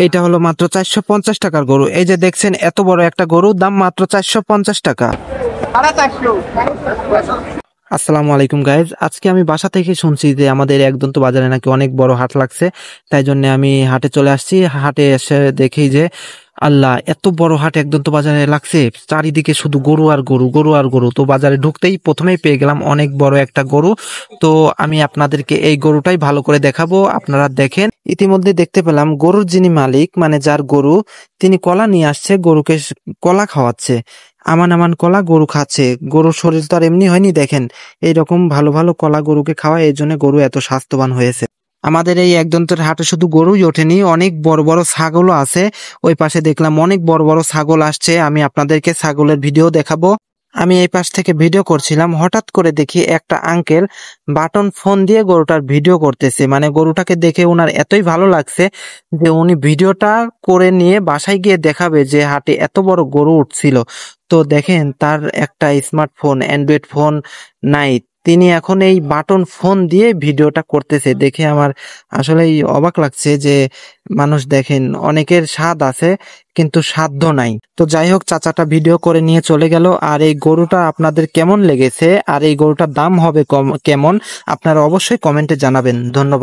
এইটা হলো মাত্র 450 টাকার গরু। এই যে দেখছেন এত বড় একটা গরুর দাম মাত্র 450 টাকা। আসসালামু আলাইকুম গাইজ, আজকে আমি বাসা থেকে শুনছি যে আমাদের একদন্ত বাজারে নাকি অনেক বড় হাট লাগছে। তাই জন্য আমি হাটে চলে আসছি। হাটে এসে দেখি যে আল্লাহ, এত বড় হাট একদন্ত বাজারে লাগছে, চারিদিকে শুধু গরু আর গরু, গরু আর গরু। তো বাজারে ঢুকতেই প্রথমেই পেয়ে গেলাম অনেক বড় একটা গরু। তো আমি আপনাদেরকে এই গরুটাই ভালো করে দেখাবো, আপনারা দেখেন। ইতিমধ্যে দেখতে পেলাম গরুর যিনি মালিক, মানে যার গরু, তিনি কলা নিয়ে আসছে, গরুকে কলা খাওয়াচ্ছে। আমান আমান কলা গরু খাচ্ছে। গরুর শরীর তো আর এমনি হয়নি, দেখেন এইরকম ভালো ভালো কলা গরুকে খাওয়ায়, এই জন্য গরু এত স্বাস্থ্যবান হয়েছে। আমাদের এই একদন্তের হাটে শুধু গরুই ওঠেনি, অনেক বড় বড় ছাগলও আছে। ওই পাশে দেখলাম অনেক বড় বড় ছাগল আসছে, আমি আপনাদেরকে ছাগলের ভিডিও দেখাবো। আমি এই পাশ থেকে ভিডিও করছিলাম, হঠাৎ করে দেখি একটা আঙ্কেল বাটন ফোন দিয়ে গরুটার ভিডিও করতেছে। মানে গরুটাকে দেখে ওনার এতই ভালো লাগছে যে উনি ভিডিওটা করে নিয়ে বাসায় গিয়ে দেখাবে যে হাটে এত বড় গরু উঠছিল। তো দেখেন, তার একটা স্মার্টফোন, অ্যান্ড্রয়েড ফোন নাই, তিনি এখন এই বাটন ফোন দিয়ে ভিডিওটা করতেছে। দেখে আমার আসলেই অবাক লাগছে যে মানুষ, দেখেন, অনেকের স্বাদ আছে কিন্তু সাধ্য নাই। তো যাই হোক, চাচাটা ভিডিও করে নিয়ে চলে গেল। আর এই গরুটা আপনাদের কেমন লেগেছে আর এই গরুটার দাম হবে কেমন, আপনারা অবশ্যই কমেন্টে জানাবেন। ধন্যবাদ।